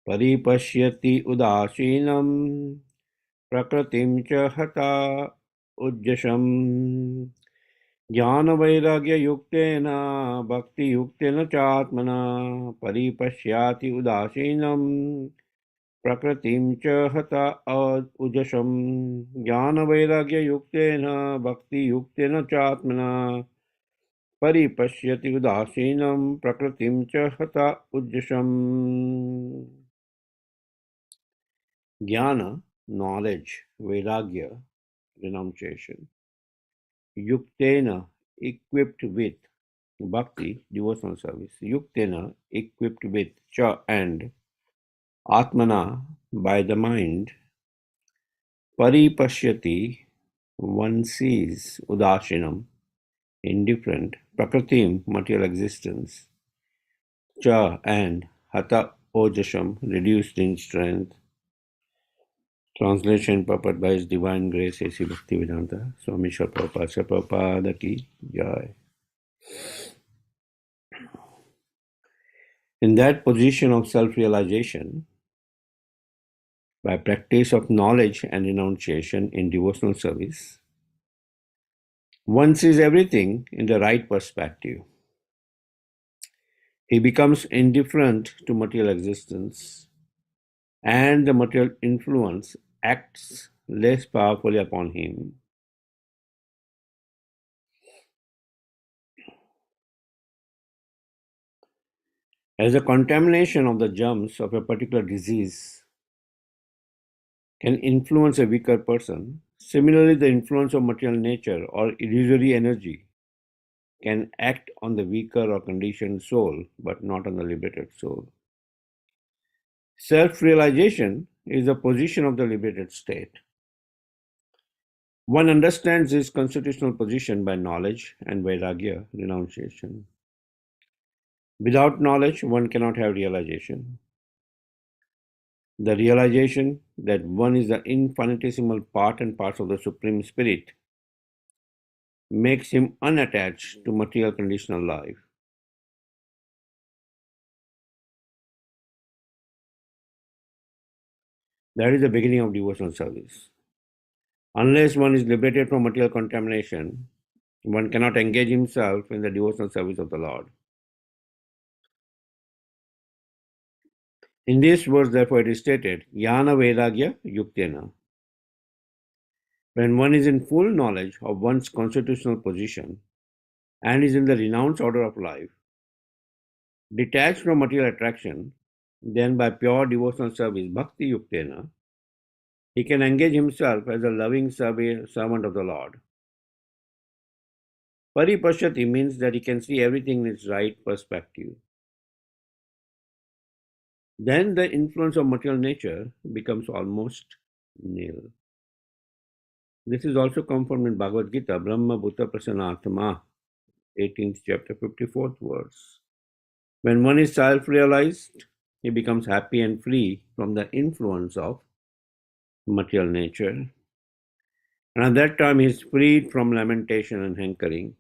परिपश्यति उदासीनं प्रकृतिं च हता उज्जशम् ज्ञानवैराग्ययुक्तेन भक्तियुक्तेन चात्मना परिपश्याति उदासीनं प्रकृतिं च हता उजशम् ज्ञानवैराग्ययुक्तेन भक्तियुक्तेन चात्मना परिपश्यति उदासीनं प्रकृतिं च हता उजशम्. Jnana, knowledge, vairagya, renunciation. Yuktena, equipped with. Bhakti, devotional service. Yuktena, equipped with. Cha, and. Atmana, by the mind. Paripashyati, one sees. Udashinam, indifferent. Prakratim, material existence. Cha, and. Hata ojasham, reduced in strength. Translation purport by His Divine Grace A.C. Bhaktivedanta Swami Srila Prabhupada ki Jai. In that position of self-realization, by practice of knowledge and renunciation in devotional service, one sees everything in the right perspective. He becomes indifferent to material existence, and the material influence acts less powerfully upon him. As the contamination of the germs of a particular disease can influence a weaker person, similarly the influence of material nature or illusory energy can act on the weaker or conditioned soul, but not on the liberated soul. Self-realization is the position of the liberated state. One understands his constitutional position by knowledge and vairagya, renunciation. Without knowledge, one cannot have realization. The realization that one is the infinitesimal part and parcel of the Supreme Spirit makes him unattached to material conditional life. That is the beginning of devotional service. Unless one is liberated from material contamination, one cannot engage himself in the devotional service of the Lord. In this verse, therefore, it is stated, Jnana Vairagya Yuktena. When one is in full knowledge of one's constitutional position and is in the renounced order of life, detached from material attraction, then by pure devotional service, Bhakti Yuktena, he can engage himself as a loving servant of the Lord. Paripashyati means that he can see everything in its right perspective. Then the influence of material nature becomes almost nil. This is also confirmed in Bhagavad Gita, Brahma Bhuta Prasanatma, 18th chapter, 54th verse. When one is self-realized, he becomes happy and free from the influence of material nature. And at that time, he is freed from lamentation and hankering.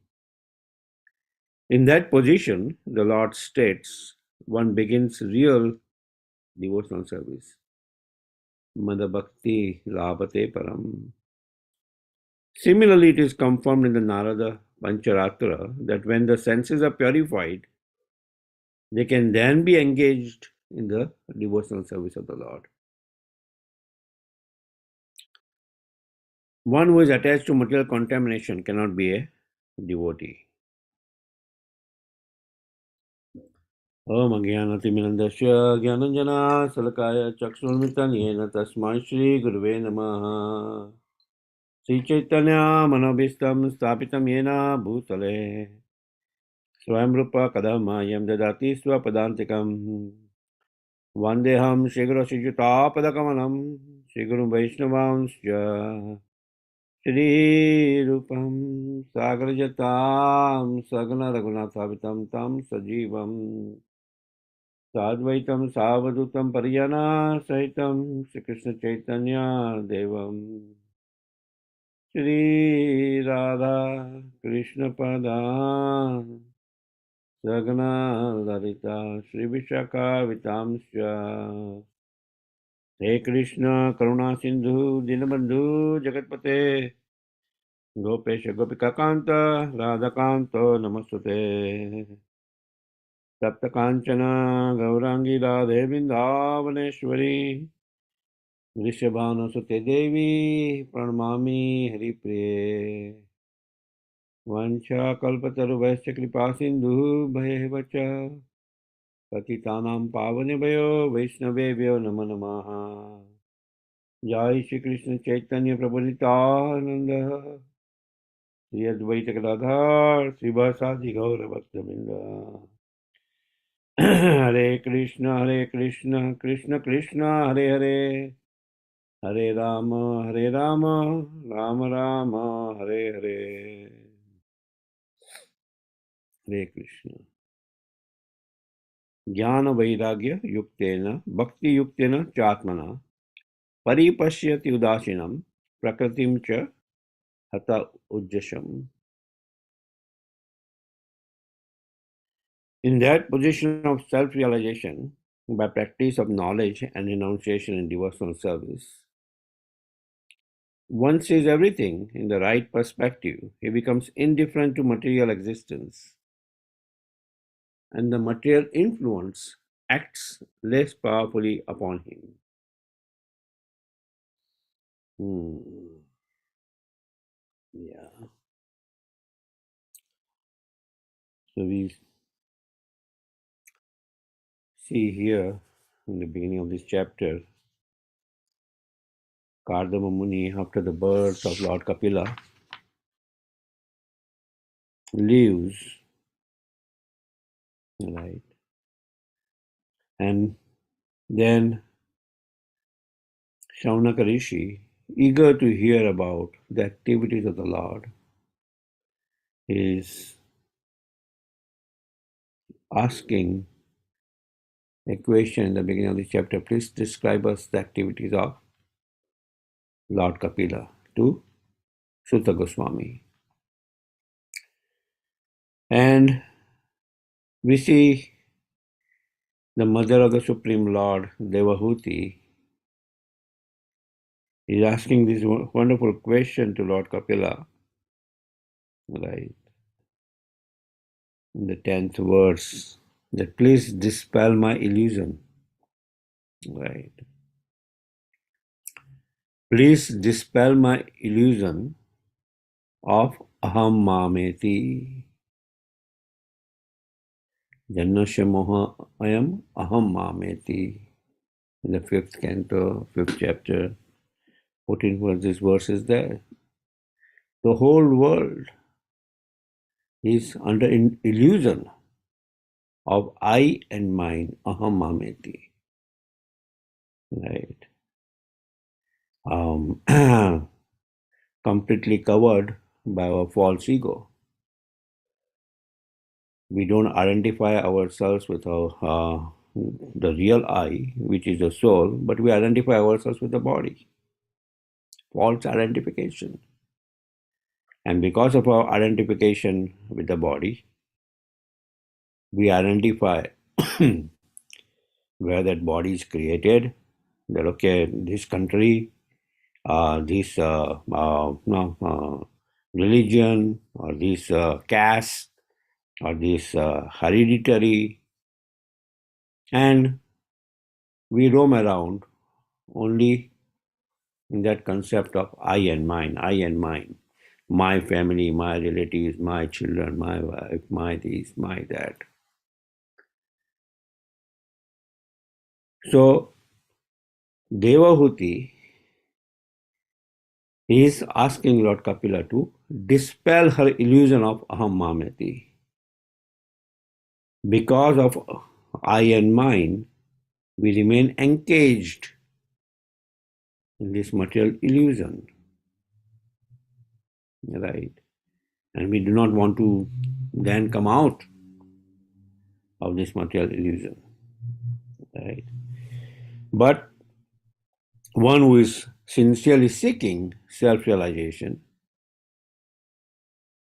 In that position, the Lord states, one begins real devotional service. Mada Bhakti Labhate Param. Similarly, it is confirmed in the Narada Pancharatra that when the senses are purified, they can then be engaged in the devotional service of the Lord. One who is attached to material contamination cannot be a devotee. Om Agyanatimirandasya Gyananjana Salakaya Chakshurmitan Yena Tasmai Shri Guruve Namaha Sri Chaitanya Manobhistam Stapitam Yena Bhutale Swayam Rupa Kadamayam Dadati Swapadantikam Vandeham Shri Guru Shri Jutapadakamam Shri Guru Vaishnavanscha Shri Rupam Sagrajatam Sagana Raghunathavitam Tam Sajivam Sadvaitam Savadutam Pariyana Sahitam Shri Krishna Chaitanya Devam Shri Radha Krishna Pada Sagana Lalita Shri Vishaka Vitamsya हे कृष्ण करुणा सिंधु दीनबंधु जगतपते गोपेश गोपिकांत राधाकांत नमस्तुते तप्त कांचन गौरांगी राधे वृंदावनेश्वरी वृषभानुसुते देवी प्रणमामि हरिप्रिये वंशाकल्पतरुभ्यश्च कृपा सिन्धुभ्येव च पतितानां पावनेभ्यो वैष्णवेभ्यो नमो नमः। जय श्री कृष्ण चैतन्य प्रभु नित्यानंद श्री अद्वैत गदाधर श्रीवासादि गौर भक्तवृंद। हरे कृष्ण कृष्ण कृष्ण हरे हरे हरे राम राम राम हरे हरे। हरे कृष्ण। ज्ञान वैराग्य युक्तेन भक्ति युक्तेन चात्मना परिपश्यति उदासीनं प्रकृतिं च हत उज्जशम्. In that position of self-realization, by practice of knowledge and renunciation in devotional service, one sees everything in the right perspective. He becomes indifferent to material existence, and the material influence acts less powerfully upon him. Yeah. So we see here in the beginning of this chapter, Kardama Muni, after the birth of Lord Kapila, leaves, right? And then Shaunaka Rishi, eager to hear about the activities of the Lord, is asking a question in the beginning of this chapter. Please describe us the activities of Lord Kapila to Sutta Goswami. And we see the mother of the Supreme Lord, Devahuti, is asking this wonderful question to Lord Kapila, right? In the 10th verse, that please dispel my illusion, right? Please dispel my illusion of aham mameti. Jannasya moha ayam aham mameti. In the 5th canto, 5th chapter, 14th verse, this verse is there. The whole world is under illusion of I and mine, aham mameti. Right? Completely covered by our false ego. We don't identify ourselves with the real I, which is the soul, but we identify ourselves with the body. False identification. And because of our identification with the body, we identify where that body is created, that okay, this country, this religion, or this caste, or this hereditary, and we roam around only in that concept of I and mine, my family, my relatives, my children, my wife, my this, my that. So Devahuti is asking Lord Kapila to dispel her illusion of aham mameti. Because of I and mine, we remain engaged in this material illusion, right? And we do not want to then come out of this material illusion, right? But one who is sincerely seeking self-realization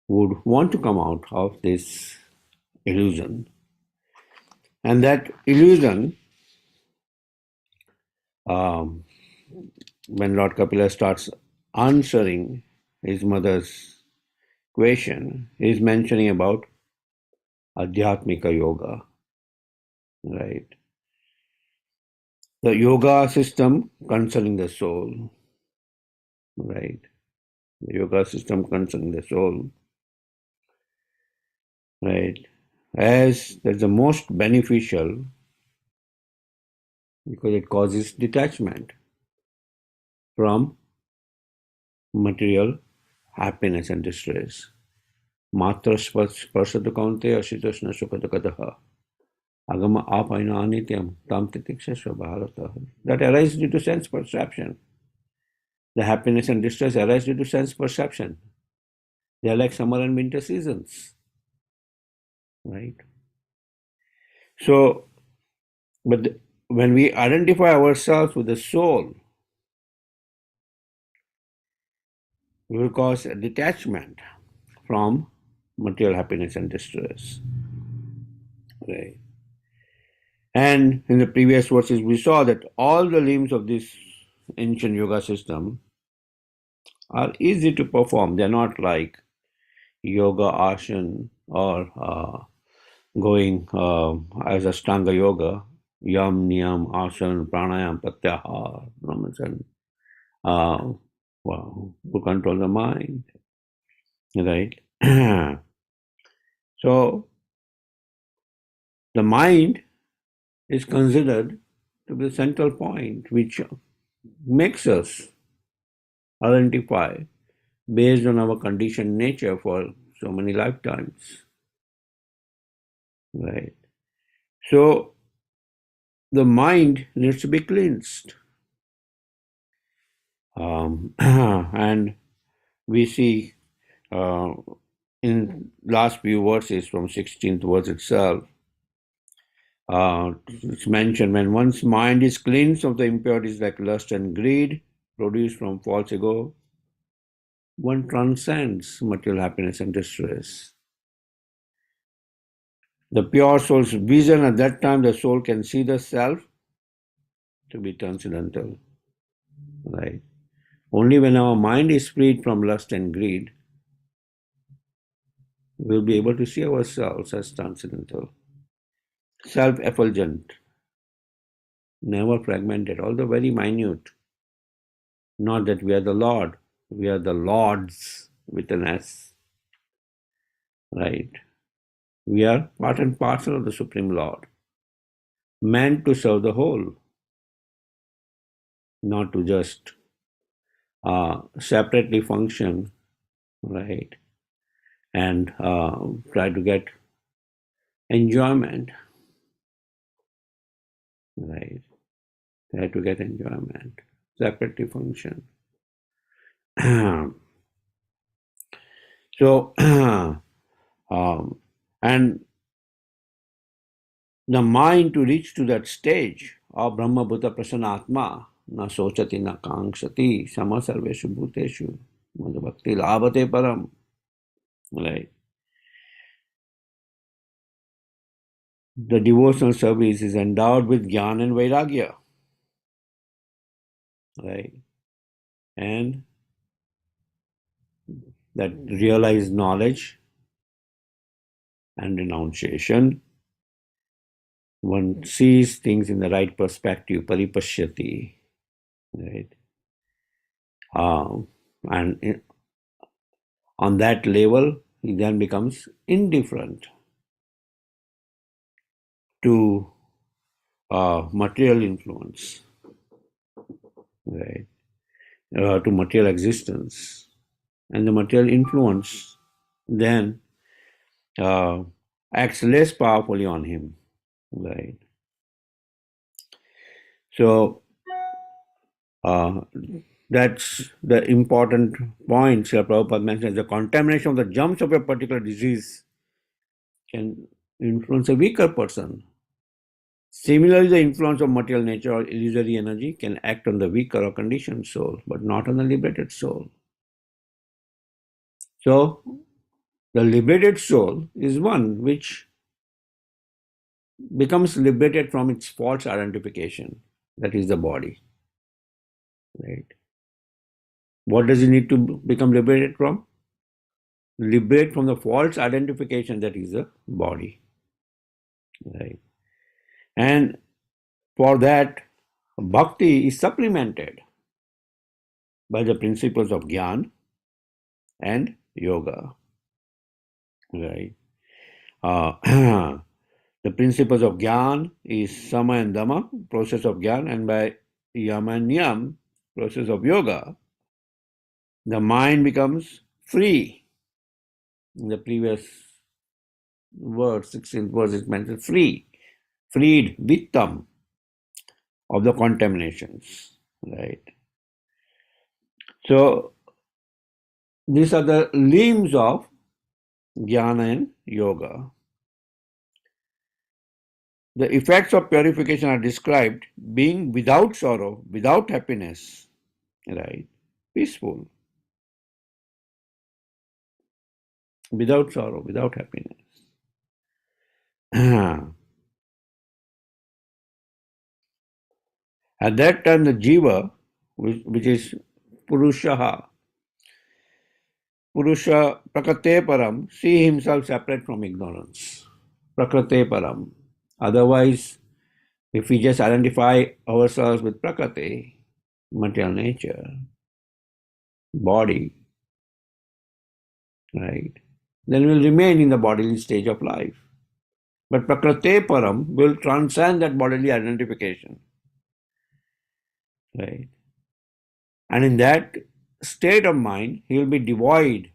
would want to come out of this illusion. And that illusion when Lord Kapila starts answering his mother's question, he's mentioning about Adhyatmika Yoga, right? The yoga system concerning the soul, right? The yoga system concerning the soul, right? As that's the most beneficial because it causes detachment from material happiness and distress. Matra sparsatu kaunte ashitoshna sukadakadaha. Agama apaina anityam tam titikshasva bharata. That arises due to sense perception. The happiness and distress arise due to sense perception. They are like summer and winter seasons, right? So, but when we identify ourselves with the soul, we will cause a detachment from material happiness and distress, right? And in the previous verses, we saw that all the limbs of this ancient yoga system are easy to perform. They're not like yoga asana or going as Ashtanga yoga, yam, niyam, asana, pranayam, pratyahar, and to control the mind, right? So the mind is considered to be the central point which makes us identify based on our conditioned nature for so many lifetimes, right? So the mind needs to be cleansed. And we see in last few verses from 16th verse itself, it's mentioned when one's mind is cleansed of the impurities like lust and greed produced from false ego, one transcends material happiness and distress. The pure soul's vision at that time, the soul can see the self to be transcendental, right? Only when our mind is freed from lust and greed, we'll be able to see ourselves as transcendental, self-effulgent, never fragmented, although very minute. Not that we are the Lord, we are the Lords with an S, right? We are part and parcel of the Supreme Lord, meant to serve the whole, not to just separately function, right? And try to get enjoyment, right? Try to get enjoyment, separately function. So, and the mind to reach to that stage of Brahma Bhuta Prasanatma, na sochati na kankshati, sama sarveshu bhuteshu, bhakti labhate param, right? The devotional service is endowed with jnana and vairagya, right? And that realized knowledge and renunciation, one sees things in the right perspective, paripashyati, right? And on that level, he then becomes indifferent to material influence, right? To material existence. And the material influence then acts less powerfully on him, right? So that's the important point Srila Prabhupada mentions. The contamination of the germs of a particular disease can influence a weaker person. Similarly, the influence of material nature or illusory energy can act on the weaker or conditioned soul, but not on the liberated soul. So, the liberated soul is one which becomes liberated from its false identification, that is the body. right? What does he need to become liberated from? Liberate from the false identification that is the body, right? And for that, bhakti is supplemented by the principles of jnana and yoga, right? The principles of jnana is sama and dhamma, process of jnana, and by yama and niyam, process of yoga, the mind becomes free. In the previous verse, 16th verse, is mentioned free, freed, vittam, of the contaminations, right? So these are the limbs of jnana and yoga. The effects of purification are described being without sorrow, without happiness, right? Peaceful, without sorrow, without happiness. At that time, the jiva, which is purusha prakate param, see himself separate from ignorance. Prakate param. Otherwise, if we just identify ourselves with prakriti, material nature, body, right, then we'll remain in the bodily stage of life. But prakriti param will transcend that bodily identification, right? And in that state of mind, he will be devoid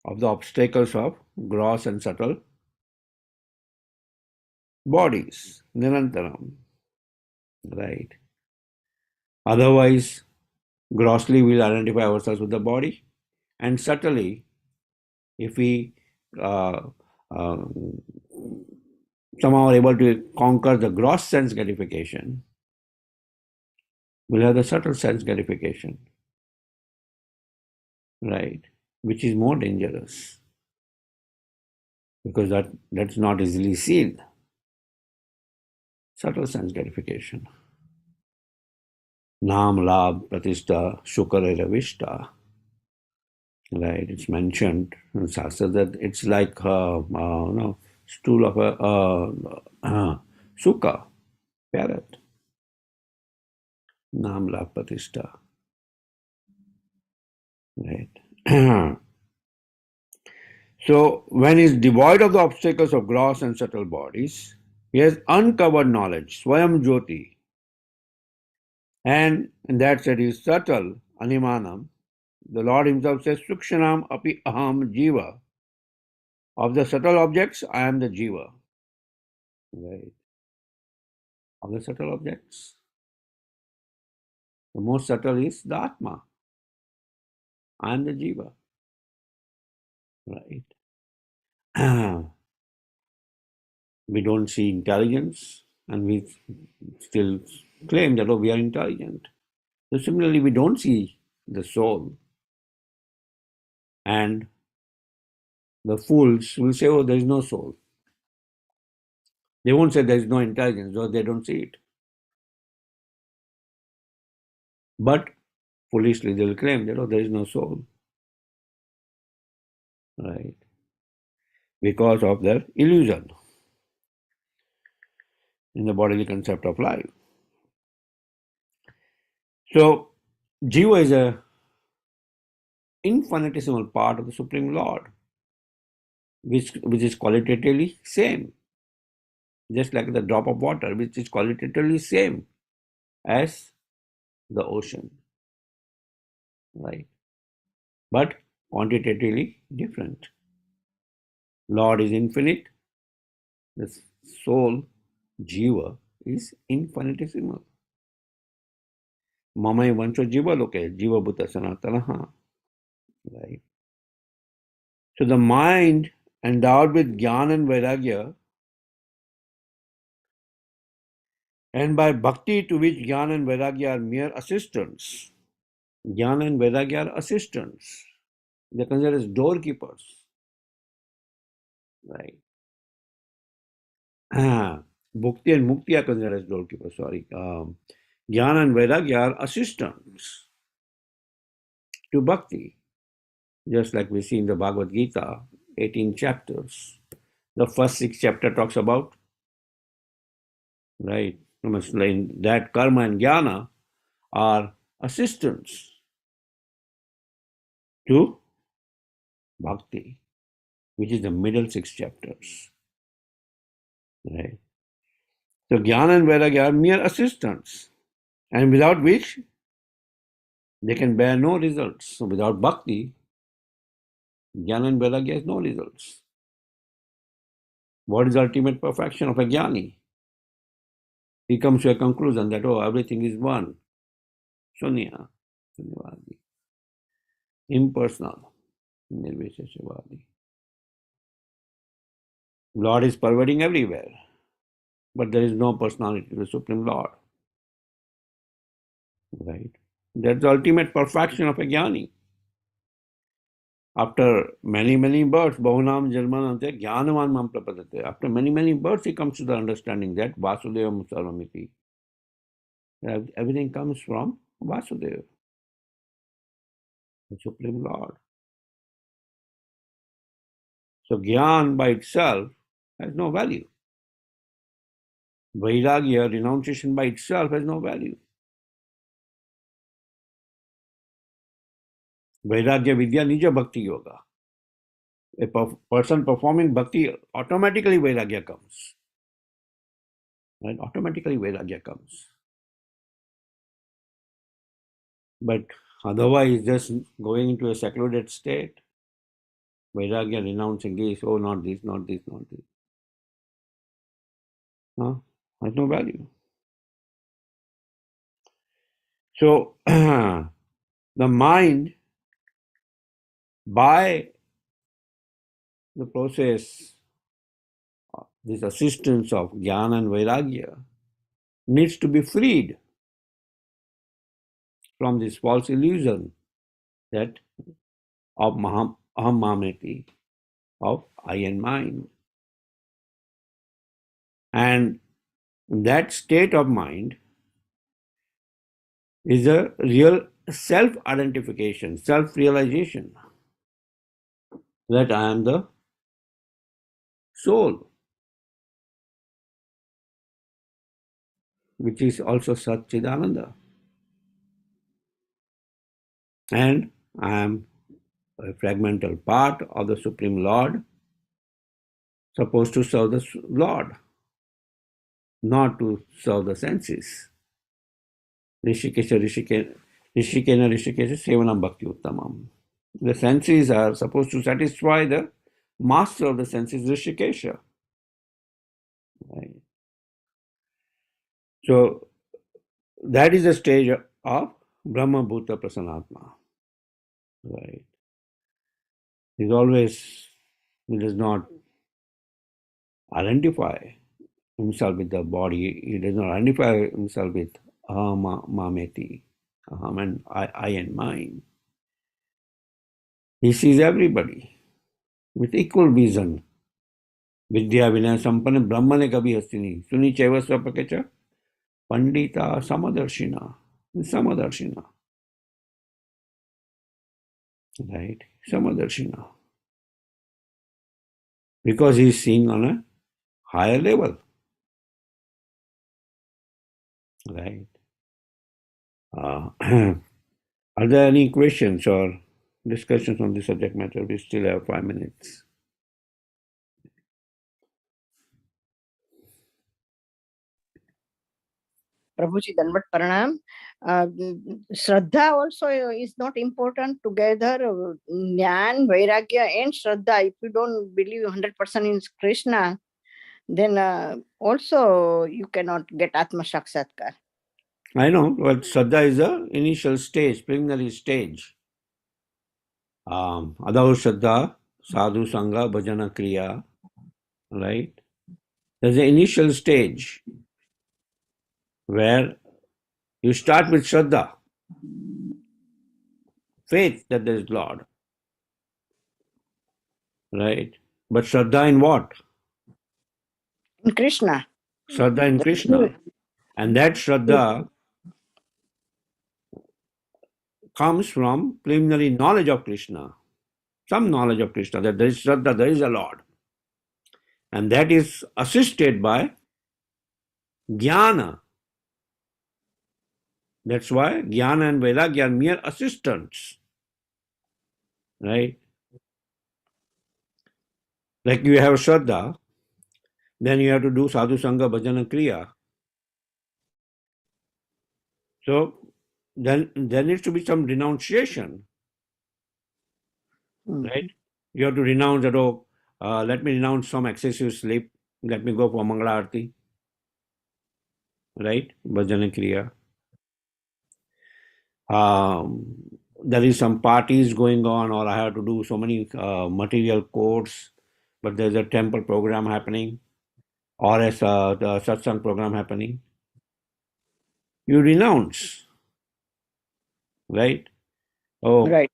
of the obstacles of gross and subtle bodies, nirantaram, right? Otherwise, grossly we'll identify ourselves with the body, and subtly, if we uh, uh, somehow are able to conquer the gross sense gratification, we'll have the subtle sense gratification, right? Which is more dangerous because that's not easily seen. Subtle sense gratification. Nam, Labh, Pratishta, Shukar, Ravishta. Right? It's mentioned in Shastra that it's like stool of a sukha, parrot. Nam, Labh, Pratishta. Right? So, when he is devoid of the obstacles of gross and subtle bodies, he has uncovered knowledge, Swayam Jyoti. And in that sense, he is subtle, Animanam. The Lord himself says, Sukshanam api aham jiva. Of the subtle objects, I am the jiva. Right. Of the subtle objects, the most subtle is the Atma. I am the jiva. Right. We don't see intelligence, and we still claim that, oh, we are intelligent. So similarly, we don't see the soul, and the fools will say, oh, there is no soul. They won't say there is no intelligence, because they don't see it. But foolishly, they will claim that, oh, there is no soul. Right. Because of their illusion in the bodily concept of life. So, jiva is a infinitesimal part of the Supreme Lord, which is qualitatively same, just like the drop of water, which is qualitatively same as the ocean, right? But quantitatively different. Lord is infinite, the soul, jiva, is infinitesimal. Mamai vancho jiva loke, jiva bhuta sanatanaha, right? So the mind endowed with jnana and vairagya, and by bhakti, to which jnana and vairagya are mere assistants. Jnana and vairagya are assistants. They are considered as doorkeepers, right? Bhukti and mukti are considered as doorkeepers, sorry. Jnana and Vairagya are assistants to bhakti. Just like we see in the Bhagavad Gita, 18 chapters. The first 6 chapter talks about, right, that karma and jnana are assistants to bhakti, which is the middle 6 chapters. Right. So jnana and vairagya are mere assistants, and without which they can bear no results. So without bhakti, jnana and vairagya has no results. What is the ultimate perfection of a jnani? He comes to a conclusion that, oh, everything is one. Shunya, Shunyavadi. Impersonal, Nirvisheshavadi. Lord is pervading everywhere, but there is no personality to the Supreme Lord. Right? That's the ultimate perfection of a jnani. After many, many births, Bahunam Jalmanante Jnanavan Mam Prapadate. After many, many births, he comes to the understanding that Vasudevam Sarvamiti. Everything comes from Vasudeva, the Supreme Lord. So Gyan by itself has no value. Vairagya, renunciation by itself, has no value. Vairagya Vidya Nija Bhakti Yoga. A person performing bhakti, automatically Vairagya comes. Right? Automatically Vairagya comes. But otherwise, just going into a secluded state, Vairagya renouncing this, oh, not this, not this, not this. No, has no value. So, the mind, by the process, this assistance of jnana and vairagya, needs to be freed from this false illusion that of aham mameti, of I and mine. And that state of mind is a real self-identification, self-realization that I am the soul, which is also Satchidananda. And I am a fragmental part of the Supreme Lord, supposed to serve the Lord, not to serve the senses. Rishikesha Sevanam Bhakti Uttamam. The senses are supposed to satisfy the master of the senses, Rishikesha. Right. So that is the stage of Brahma Bhuta Prasanatma. Right. He does not identify himself with the body. He does not identify himself with aham mameti, aham and I and mine. He sees everybody with equal vision. Vidya Vinaya Sampanna Brahmane Kabhi Hastini. Suni Chaiva Swapakecha Pandita Samadarshina. Samadarshina. Right? Samadarshina. Because he is seeing on a higher level. Right? Are there any questions or discussions on this subject matter? We still have 5 minutes. Prabhuji, Danvat Paranam. Shraddha also is not important together. Jnana, Vairagya and Shraddha. If you don't believe 100% in Krishna, then also you cannot get Atma Sakshatkar. I know, but Shraddha is the initial stage, preliminary stage. Adau Shraddha, Sadhu Sangha, Bhajana Kriya, right? There's an initial stage where you start with Shraddha, faith that there is Lord, right? But Shraddha in what? In Krishna. Shraddha in Krishna. And that Shraddha comes from preliminary knowledge of Krishna, some knowledge of Krishna, that there is Shraddha, there is a Lord. And that is assisted by Jnana. That's why Jnana and Vairagya are mere assistants. Right? Like you have Shraddha, then you have to do Sadhu Sangha, Bhajana, Kriya. So then there needs to be some renunciation. Right? You have to renounce that, let me renounce some excessive sleep. Let me go for Mangala Arati. Right? Bhajana Kriya. There is some parties going on, or I have to do so many material course, but there's a temple program happening, or a the satsang program happening. You renounce. Right? Oh, Right.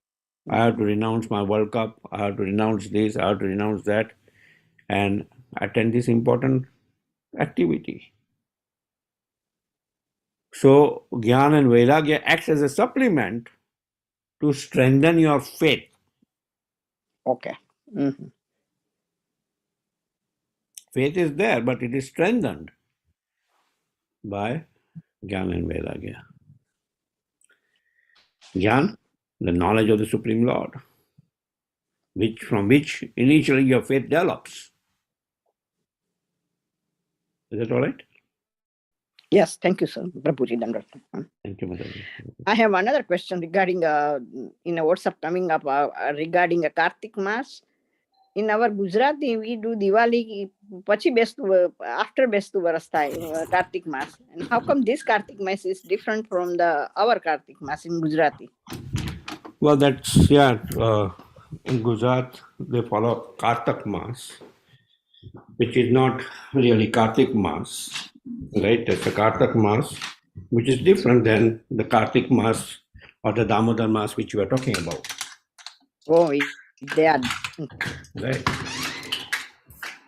I have to renounce my World Cup. I have to renounce this. I have to renounce that, and attend this important activity. So, Jnana and Vairagya acts as a supplement to strengthen your faith. Okay. Mm-hmm. Faith is there, but it is strengthened by Jnana and Vairagya. Jnana, the knowledge of the Supreme Lord, from which initially your faith develops. Is that all right? Yes, thank you, sir. Prabhuji Dandavat. Thank you, Mataji. I have another question regarding in a WhatsApp coming up regarding a Kartik Mas. In our Gujarati, we do Diwali pachi bestu after bestu varas thai Kartik Mas. And how come this Kartik Mas is different from our Kartik Mas in Gujarati? Well, that's, in Gujarat, they follow Kartak Mas, which is not really Kartik Mas, right? It's a Kartak Mas, which is different than the Kartik Mas or the Damodar Mas, which you are talking about. Oh, they are. Right.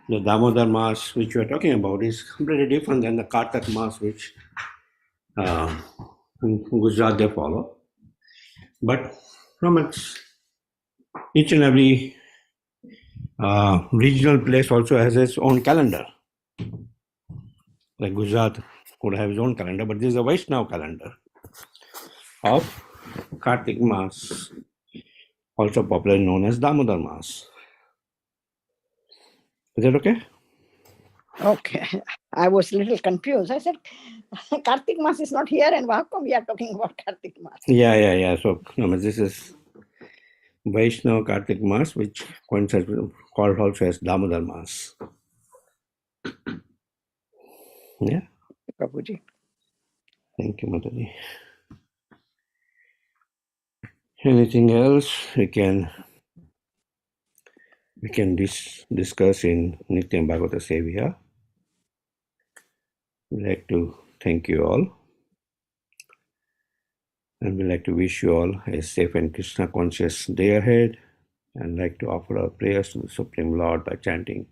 The Damodar Mas, which you are talking about, is completely different than the Kartak Mas, which in Gujarat they follow. But from each and every regional place also has its own calendar. Like Gujarat could have its own calendar, but this is a Vaishnava calendar of Kartik Mas, also popularly known as Damodar Mas. Is that okay? Okay. I was a little confused. I said, Kartik Mas is not here, and how come we are talking about Kartik Mas? Yeah. So, this is Vaishnava Kartik Mas, which coincides with, called also as Damodar Mas. Yeah. Prabhuji. Thank you, Mataji. Anything else we can discuss in Nityam Bhagavata Sevya? We'd like to thank you all, and we'd like to wish you all a safe and Krishna conscious day ahead, and like to offer our prayers to the Supreme Lord by chanting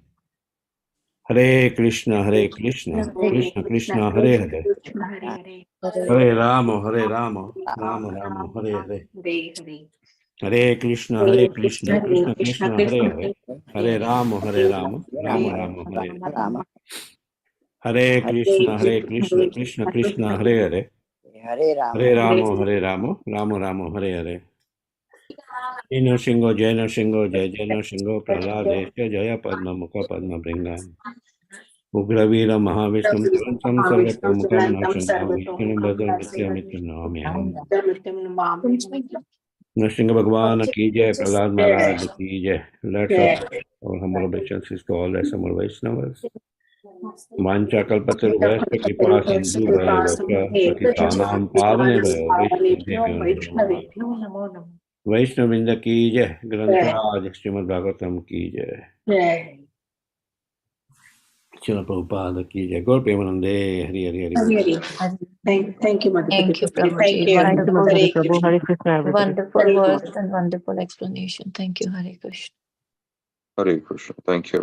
Hare Krishna, Krishna Krishna, Hare Hare, Hare Rama, Rama Rama, Hare Hare. Hare Krishna, Krishna Krishna, Hare Hare, Hare Rama, Rama Rama, Hare Hare. Hare Krishna, Krishna Krishna, Hare Hare, Hare Rama, Rama Hare Hare. Jai Nrsimha, Jai Nrsimha, Jai Nrsimha, Praladesha, Jaya Padma Mukha Padma Bringam. Ugravira Mahavishnu Purantam Sarvatomukam Nashantam Vishnu Bhadram Nityam Nrsimha Bhagwan ki jai, Prahlad Maharaj ki jai. Let's all humble obeisances to all Assembled Vaishnavas. Mancha kalpataruvasya kripa sindhu bhayavasya patitanam pavane bhayo Vaishnavinda ki jai, Grantaraj Srimad Bhagavatam ki jai. Srila Prabhupada ki jai. Gaur Premanande, Hari Hari. Thank you, Mother. Thank you, Thank Prabhuji. you. Wonderful, wonderful words and wonderful explanation. Thank you, Hare Krishna. Hare Krishna. Thank you.